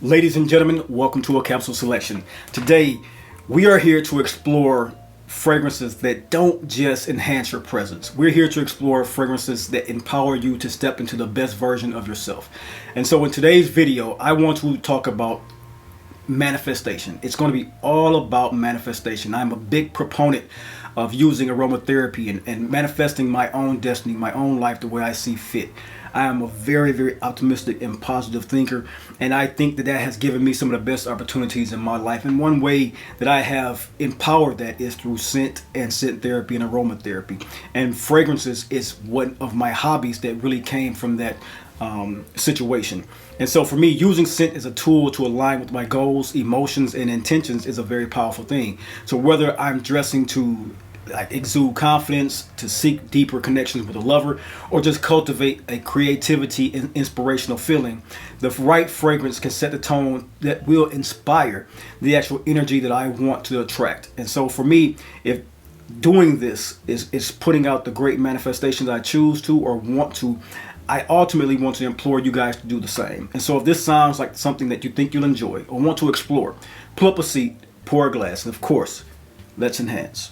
Ladies and gentlemen, welcome to a capsule selection. Today, we are here to explore fragrances that don't just enhance your presence. We're here to explore fragrances that empower you to step into the best version of yourself. And so in today's video, I want to talk about manifestation. It's going to be all about manifestation. I'm a big proponent of using aromatherapy and manifesting my own destiny, my own life the way I see fit. I am a very, very optimistic and positive thinker, and I think that has given me some of the best opportunities in my life. And one way that I have empowered that is through scent and scent therapy and aromatherapy. And fragrances is one of my hobbies that really came from that situation. And so for me, using scent as a tool to align with my goals, emotions, and intentions is a very powerful thing. So whether I'm dressing to exude confidence, to seek deeper connections with a lover, or just cultivate a creativity and inspirational feeling, the right fragrance can set the tone that will inspire the actual energy that I want to attract. And so for me, if doing this is putting out the great manifestations I choose to or want to, I ultimately want to implore you guys to do the same. And so if this sounds like something that you think you'll enjoy or want to explore, pull up a seat, pour a glass, and of course, let's enhance.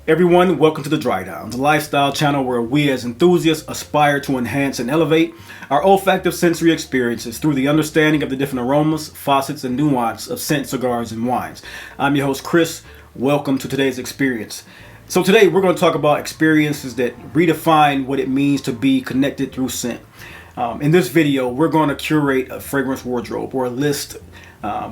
Everyone, welcome to the Thedrydownscw, a lifestyle channel where we as enthusiasts aspire to enhance and elevate our olfactive sensory experiences through the understanding of the different aromas, facets, and nuance of scent, cigars, and wines. I'm your host, Chris. Welcome to today's experience. So today we're going to talk about experiences that redefine what it means to be connected through scent. In this video, we're going to curate a fragrance wardrobe or a list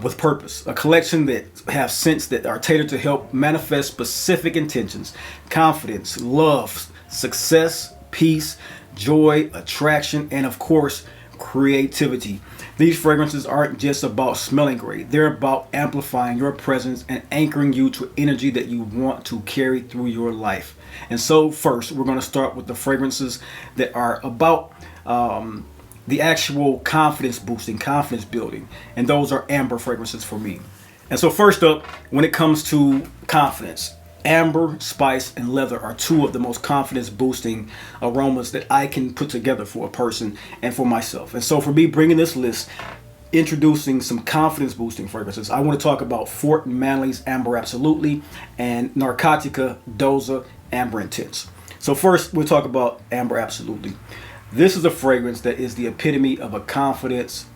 with purpose, a collection that have scents that are tailored to help manifest specific intentions, confidence, love, success, peace, joy, attraction, and of course, creativity. These fragrances aren't just about smelling great. They're about amplifying your presence and anchoring you to energy that you want to carry through your life. And so first, we're going to start with the fragrances that are about the actual confidence boosting, confidence building, and those are amber fragrances for me. And so first up, when it comes to confidence, amber, spice, and leather are two of the most confidence boosting aromas that I can put together for a person and for myself. And so for me, bringing this list, introducing some confidence boosting fragrances, I want to talk about Fort Manley's Amber Absolutely and Narcotica Doza Amber Intense. So first, we'll talk about Amber Absolutely. This is a fragrance that is the epitome of a confidence,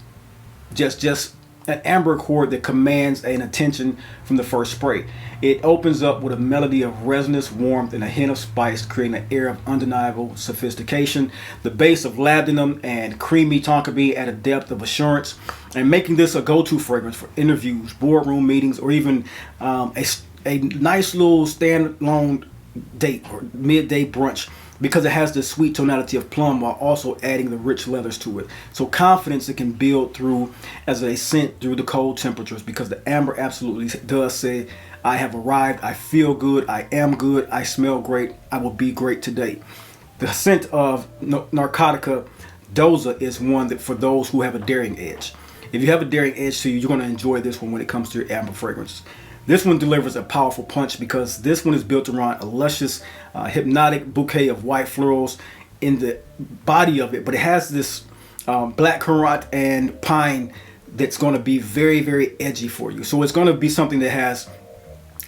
just an amber accord that commands an attention from the first spray. It opens up with a melody of resinous warmth and a hint of spice, creating an air of undeniable sophistication. The base of labdanum and creamy tonka bean at a depth of assurance, and making this a go-to fragrance for interviews, boardroom meetings, or even a nice little standalone date or midday brunch, because it has the sweet tonality of plum while also adding the rich leathers to it. So confidence it can build through as a scent through the cold temperatures, because the amber absolutely does say, I have arrived, I feel good, I am good, I smell great, I will be great today. The scent of Narcotica Doza is one that for those who have a daring edge. If you have a daring edge to you, you're going to enjoy this one when it comes to your amber fragrance. This one delivers a powerful punch because this one is built around a luscious, hypnotic bouquet of white florals in the body of it, but it has this black currant and pine that's going to be very, very edgy for you. So it's going to be something that has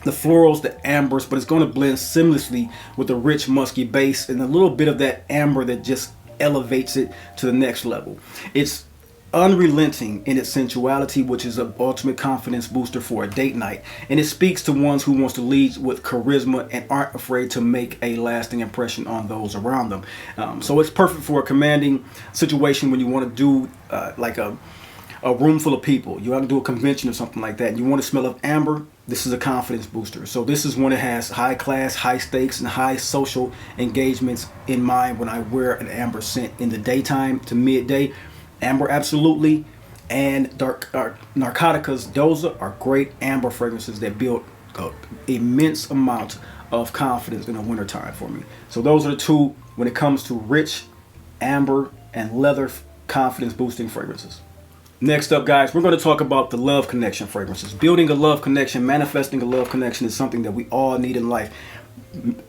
the florals, the ambers, but it's going to blend seamlessly with the rich musky base and a little bit of that amber that just elevates it to the next level. It's unrelenting in its sensuality, which is an ultimate confidence booster for a date night, and it speaks to ones who wants to lead with charisma and aren't afraid to make a lasting impression on those around them. So it's perfect for a commanding situation when you want to do like a room full of people. You want to do a convention or something like that, and you want to smell of amber. This is a confidence booster. So this is one that has high class, high stakes, and high social engagements in mind when I wear an amber scent in the daytime to midday. Amber Absolutely and Narcotica's Doza are great amber fragrances that build an immense amount of confidence in the wintertime for me. So those are the two when it comes to rich amber and leather confidence boosting fragrances. Next up, guys, we're going to talk about the love connection fragrances. Building a love connection, manifesting a love connection is something that we all need in life.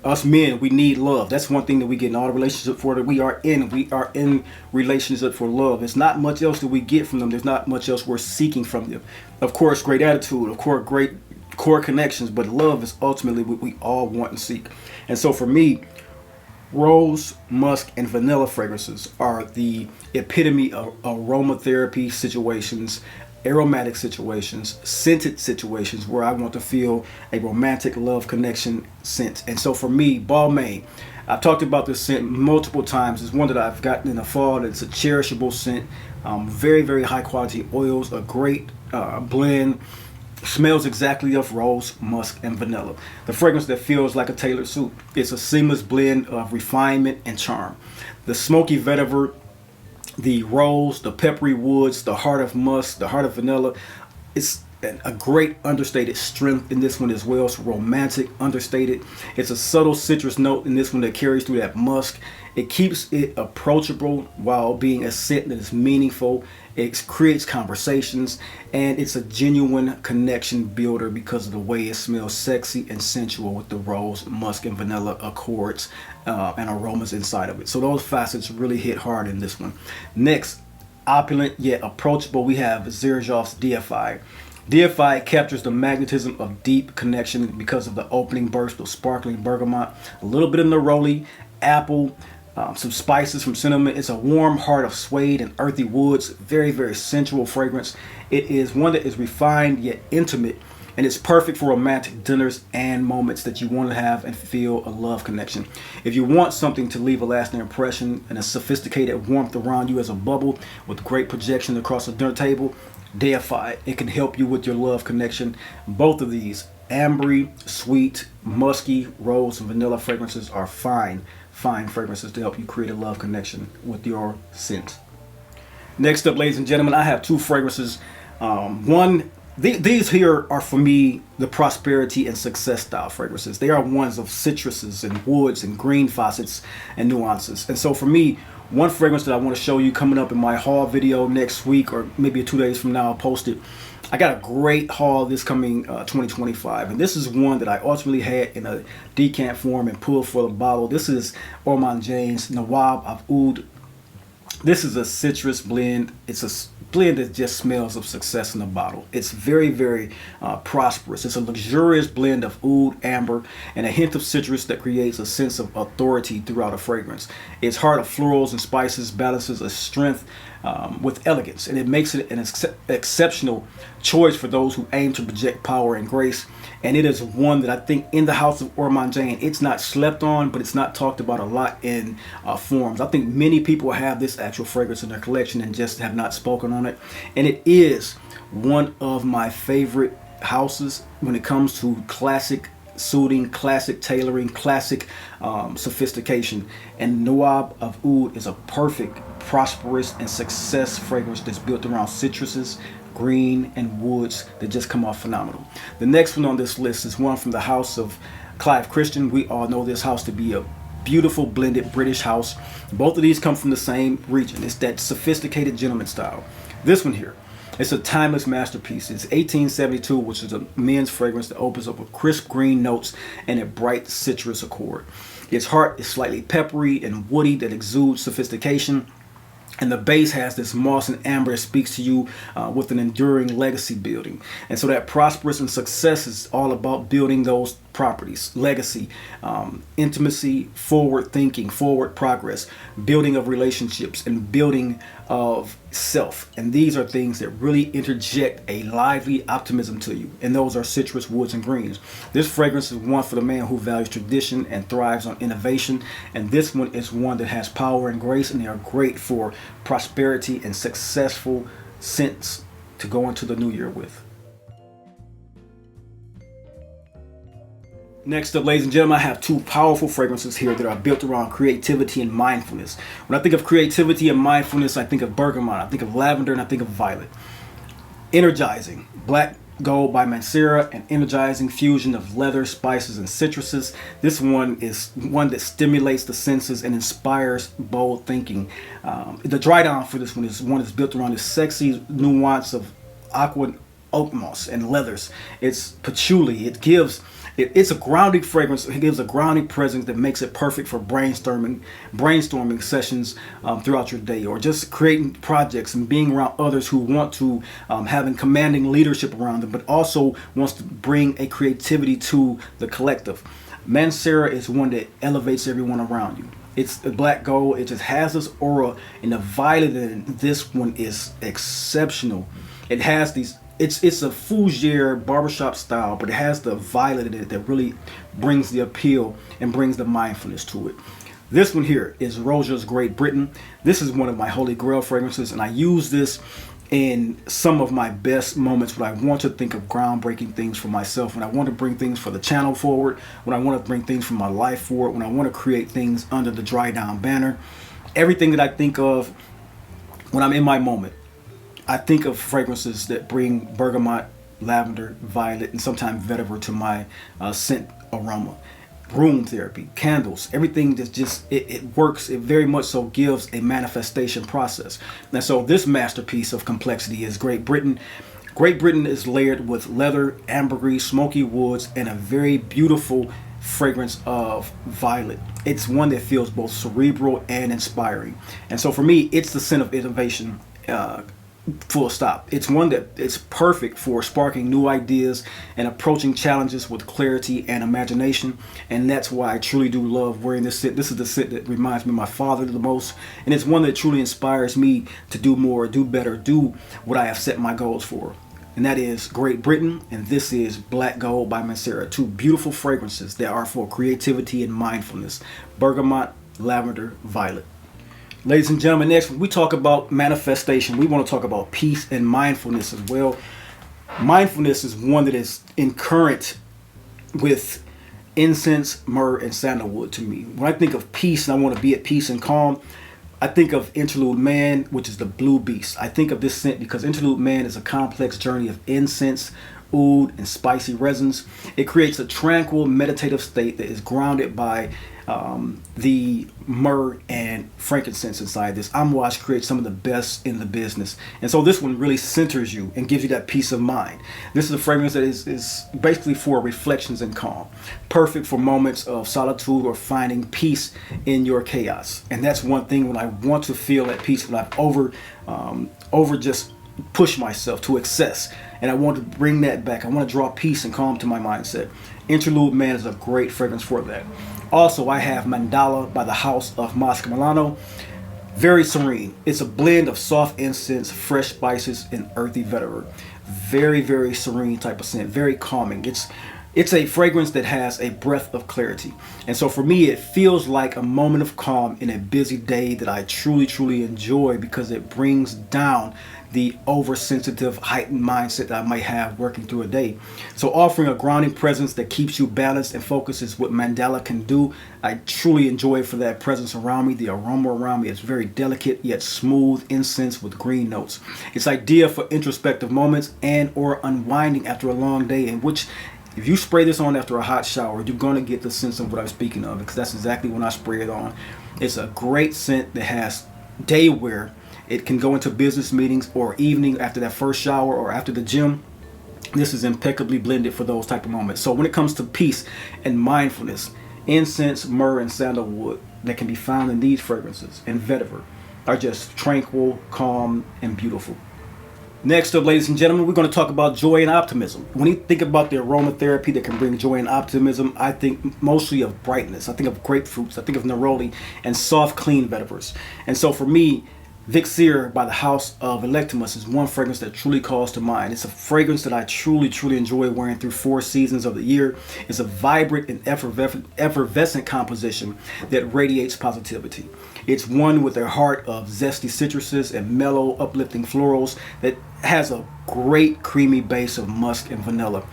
us men, we need love. That's one thing that we get in all the relationship for that we are in. We are in relationship for love. There's not much else that we get from them. There's not much else we're seeking from them. Of course, great attitude. Of course, great core connections. But love is ultimately what we all want and seek. And so for me, rose, musk, and vanilla fragrances are the epitome of aromatherapy situations, aromatic situations, scented situations where I want to feel a romantic love connection scent. And so for me, Balmain, I've talked about this scent multiple times. It's one that I've gotten in the fall. It's a cherishable scent. Very, very high quality oils, a great blend. Smells exactly of rose, musk, and vanilla. The fragrance that feels like a tailored suit. It's a seamless blend of refinement and charm. The smoky vetiver, the rose, the peppery woods, the heart of musk, the heart of vanilla. It's a great understated strength in this one as well. It's romantic, understated. It's a subtle citrus note in this one that carries through that musk. It keeps it approachable while being a scent that is meaningful. It creates conversations, and it's a genuine connection builder because of the way it smells sexy and sensual with the rose, musk, and vanilla accords and aromas inside of it. So those facets really hit hard in this one. Next, opulent yet approachable, we have Xerjoff Deified. Deified captures the magnetism of deep connection because of the opening burst of sparkling bergamot, a little bit of neroli, apple, some spices from cinnamon. It's a warm heart of suede and earthy woods. Very, very sensual fragrance. It is one that is refined yet intimate, and it's perfect for romantic dinners and moments that you want to have and feel a love connection. If you want something to leave a lasting impression and a sophisticated warmth around you as a bubble with great projection across the dinner table, Deified. It can help you with your love connection. Both of these, ambery, sweet, musky, rose, and vanilla fragrances are fine fragrances to help you create a love connection with your scent. Next up, ladies and gentlemen, I have two fragrances. These here are for me the prosperity and success style fragrances. They are ones of citruses and woods and green facets and nuances. And so for me, one fragrance that I want to show you coming up in my haul video next week, or maybe 2 days from now, I'll post it. I got a great haul this coming 2025, and this is one that I ultimately had in a decant form and pulled for the bottle. This is Amouage Nawab of Oud. This is a citrus blend. It's a blend that just smells of success in the bottle. It's very, very prosperous. It's a luxurious blend of oud, amber, and a hint of citrus that creates a sense of authority throughout a fragrance. Its heart of florals and spices balances a strength with elegance, and it makes it an exceptional choice for those who aim to project power and grace. And it is one that I think in the house of Amouage, it's not slept on, but it's not talked about a lot in forums. I think many people have this actual fragrance in their collection and just have not spoken on it. And it is one of my favorite houses when it comes to classic suiting, classic tailoring, classic sophistication. And Nawab of Oud is a perfect, prosperous, and success fragrance that's built around citruses, green, and woods that just come off phenomenal. The next one on this list is one from the house of Clive Christian. We all know this house to be a beautiful blended British house. Both of these come from the same region. It's that sophisticated gentleman style. This one here, it's a timeless masterpiece. It's 1872, which is a men's fragrance that opens up with crisp green notes and a bright citrus accord. Its heart is slightly peppery and woody that exudes sophistication. And the base has this moss and amber that speaks to you with an enduring legacy building. And so that prosperous and success is all about building those properties, legacy, intimacy, forward thinking, forward progress, building of relationships, and building of self. And these are things that really interject a lively optimism to you. And those are citrus, woods, and greens. This fragrance is one for the man who values tradition and thrives on innovation. And this one is one that has power and grace, and they are great for prosperity and successful scents to go into the new year with. Next up, ladies and gentlemen, I have two powerful fragrances here that are built around creativity and mindfulness. When I think of creativity and mindfulness, I think of bergamot, I think of lavender, and I think of violet. Energizing, Black Gold by Mancera, an energizing fusion of leather, spices, and citruses. This one is one that stimulates the senses and inspires bold thinking. The dry down for this one is one that's built around this sexy nuance of aqua oak moss and leathers. It's patchouli. It gives It's a grounding fragrance. It gives a grounding presence that makes it perfect for brainstorming sessions throughout your day, or just creating projects and being around others who want to having commanding leadership around them, but also wants to bring a creativity to the collective. Mancera is one that elevates everyone around you. It's the black gold. It just has this aura, and the violet in this one is exceptional. It has these. It's a fougere barbershop style, but it has the violet in it that really brings the appeal and brings the mindfulness to it. This one here is Roja's Great Britain. This is one of my holy grail fragrances, and I use this in some of my best moments when I want to think of groundbreaking things for myself, when I want to bring things for the channel forward, when I want to bring things from my life forward, when I want to create things under the Dry Down banner. Everything that I think of when I'm in my moment, I think of fragrances that bring bergamot, lavender, violet, and sometimes vetiver to my scent aroma. Room therapy, candles, everything that just it works. It very much so gives a manifestation process. And so this masterpiece of complexity is Great Britain. Great Britain is layered with leather, ambergris, smoky woods, and a very beautiful fragrance of violet. It's one that feels both cerebral and inspiring. And so for me, it's the scent of innovation. Full stop. It's one that it's perfect for sparking new ideas and approaching challenges with clarity and imagination. And that's why I truly do love wearing this scent. This is the scent that reminds me of my father the most. And it's one that truly inspires me to do more, do better, do what I have set my goals for. And that is Great Britain, and this is Black Gold by Mancera. Two beautiful fragrances that are for creativity and mindfulness. Bergamot, lavender, violet. Ladies and gentlemen, next we talk about manifestation. We want to talk about peace and mindfulness as well. Mindfulness is one that is in current with incense, myrrh, and sandalwood to me. When I think of peace and I want to be at peace and calm, I think of Interlude Man, which is the blue beast. I think of this scent because Interlude Man is a complex journey of incense, oud, and spicy resins. It creates a tranquil, meditative state that is grounded by the myrrh and frankincense inside this. Amouage creates some of the best in the business. And so this one really centers you and gives you that peace of mind. This is a fragrance that is basically for reflections and calm. Perfect for moments of solitude or finding peace in your chaos. And that's one thing when I want to feel at peace, when I've over just push myself to excess. And I want to bring that back. I want to draw peace and calm to my mindset. Interlude Man is a great fragrance for that. Also, I have Mandala by the House of Mosca Milano. Very serene. It's a blend of soft incense, fresh spices, and earthy vetiver. Very, very serene type of scent. Very calming. It's a fragrance that has a breath of clarity. And so for me, it feels like a moment of calm in a busy day that I truly, truly enjoy because it brings down the oversensitive, heightened mindset that I might have working through a day. So offering a grounding presence that keeps you balanced and focused is what Mandala can do. I truly enjoy it for that presence around me. The aroma around me is very delicate yet smooth incense with green notes. It's ideal for introspective moments and or unwinding after a long day, in which if you spray this on after a hot shower, you're going to get the sense of what I'm speaking of, because that's exactly when I spray it on. It's a great scent that has day wear. It can go into business meetings or evening after that first shower or after the gym. This is impeccably blended for those type of moments. So when it comes to peace and mindfulness, incense, myrrh, and sandalwood that can be found in these fragrances and vetiver are just tranquil, calm, and beautiful. Next up, ladies and gentlemen, we're going to talk about joy and optimism. When you think about the aromatherapy that can bring joy and optimism, I think mostly of brightness. I think of grapefruits. I think of neroli and soft, clean vetivers. And so for me, Vixir by the House of Electimus is one fragrance that truly calls to mind. It's a fragrance that I truly, truly enjoy wearing through 4 seasons of the year. It's a vibrant and effervescent composition that radiates positivity. It's one with a heart of zesty citruses and mellow, uplifting florals that has a great creamy base of musk and vanilla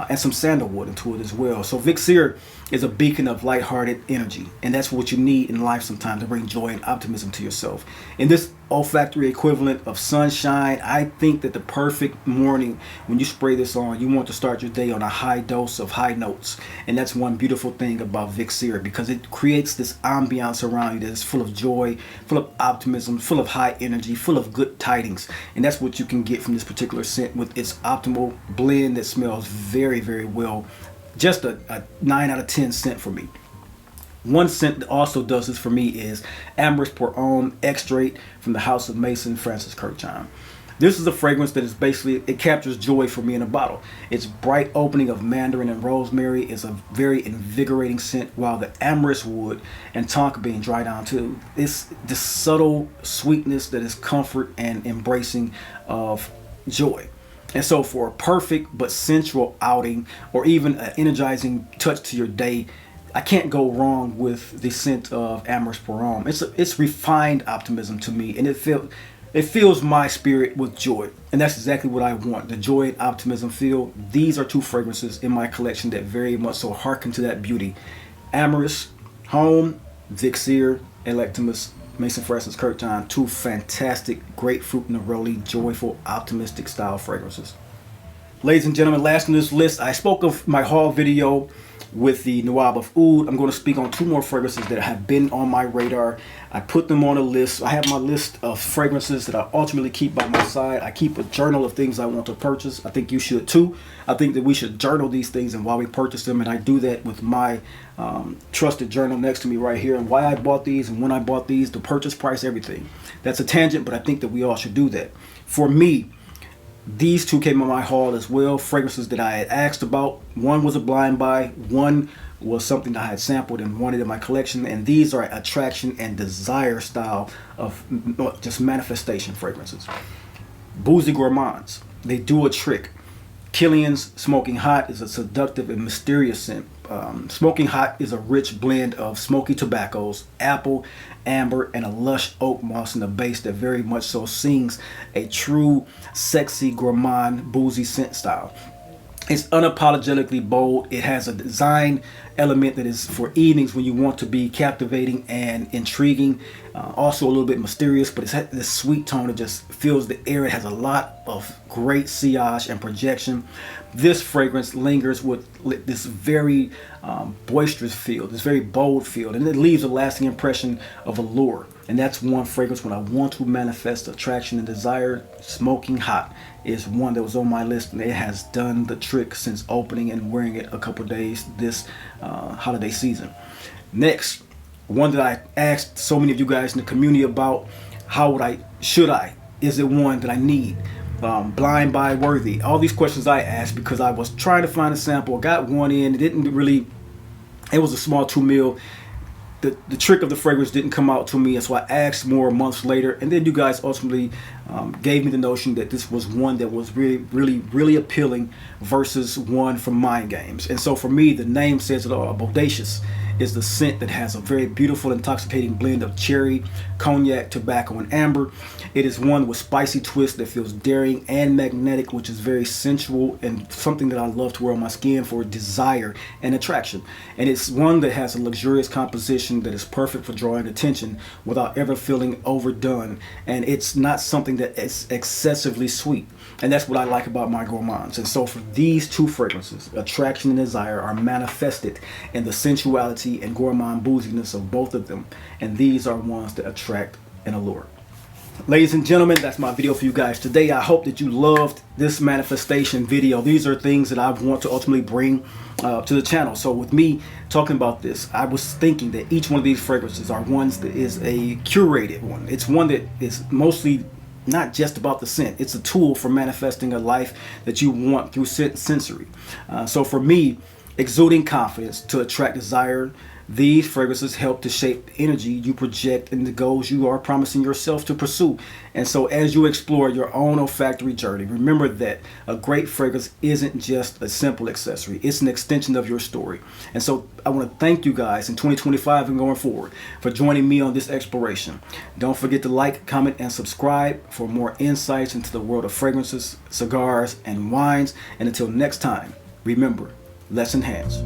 and some sandalwood into it as well. So Vixir is a beacon of lighthearted energy, and that's what you need in life sometimes, to bring joy and optimism to yourself. In this olfactory equivalent of sunshine, I think that the perfect morning when you spray this on, you want to start your day on a high dose of high notes. And that's one beautiful thing about Vixir, because it creates this ambiance around you that is full of joy, full of optimism, full of high energy, full of good tidings. And that's what you can get from this particular scent with its optimal blend that smells very, very well, just a 9 out of 10 scent for me. One scent that also does this for me is Amouage pour Homme Extrait from the House of Mason Francis Kirkchime. This is a fragrance that is basically, it captures joy for me in a bottle. Its bright opening of mandarin and rosemary is a very invigorating scent, while the amorous wood and tonka bean Thedrydownscw, it's this subtle sweetness that is comfort and embracing of joy. And so for a perfect but sensual outing, or even an energizing touch to your day, I can't go wrong with the scent of Amouage pour Homme. It's refined optimism to me, and it fills my spirit with joy, and that's exactly what I want. The joy and optimism feel. These are two fragrances in my collection that very much so hearken to that beauty. Amouage, Home, Vixir, Electimus, Mason Francis Kirkchime, two fantastic, grapefruit neroli, joyful, optimistic style fragrances. Ladies and gentlemen, last on this list, I spoke of my haul video with the Nawab of Oud. I'm going to speak on two more fragrances that have been on my radar. I put them on a list. I have my list of fragrances that I ultimately keep by my side. I keep a journal of things I want to purchase. I think you should too. I think that we should journal these things and why we purchase them, and I do that with my trusted journal next to me right here, and why I bought these and when I bought these, the purchase price, everything. That's a tangent, but I think that we all should do that. For me, these two came on my haul as well, fragrances that I had asked about. One was a blind buy, one was something that I had sampled and wanted in my collection, and these are attraction and desire style of just manifestation fragrances. Boozy Gourmands, they do a trick. Kilian's Smoking Hot is a seductive and mysterious scent. Smoking Hot is a rich blend of smoky tobaccos, apple, amber, and a lush oak moss in the base that very much so sings a true sexy gourmand boozy scent style. It's unapologetically bold. It has a design element that is for evenings when you want to be captivating and intriguing. Also a little bit mysterious, but it's had this sweet tone that just fills the air. It has a lot of great sillage and projection. This fragrance lingers with this very boisterous feel, this very bold feel, and it leaves a lasting impression of allure. And that's one fragrance when I want to manifest attraction and desire. Smoking Hot is one that was on my list, and it has done the trick since opening and wearing it a couple days this holiday season. Next, one that I asked so many of you guys in the community about, should I? Is it one that I need? Blind buy worthy? All these questions I asked because I was trying to find a sample. Got one in. It was a small 2 ml. The trick of the fragrance didn't come out to me, and so I asked more months later, and then you guys ultimately gave me the notion that this was one that was really appealing versus one from Mind Games. And so for me, the name says it all. Bodacious is the scent that has a very beautiful, intoxicating blend of cherry, cognac, tobacco, and amber. It is one with spicy twist that feels daring and magnetic, which is very sensual and something that I love to wear on my skin for desire and attraction. And it's one that has a luxurious composition that is perfect for drawing attention without ever feeling overdone. And it's not something that is excessively sweet. And that's what I like about my gourmands. And so for these two fragrances, attraction and desire are manifested in the sensuality and gourmand booziness of both of them. And these are ones that attract and allure. Ladies and gentlemen, that's my video for you guys today. I hope that you loved this manifestation video. These are things that I want to ultimately bring to the channel. So with me talking about this, I was thinking that each one of these fragrances are ones that is a curated one. It's one that is mostly not just about the scent. It's a tool for manifesting a life that you want through sensory. So for me, exuding confidence to attract desire, these fragrances help to shape the energy you project and the goals you are promising yourself to pursue. And so as you explore your own olfactory journey, remember that a great fragrance isn't just a simple accessory. It's an extension of your story. And so I want to thank you guys in 2025 and going forward for joining me on this exploration. Don't forget to like, comment, and subscribe for more insights into the world of fragrances, cigars, and wines. And until next time, remember, let's enhance.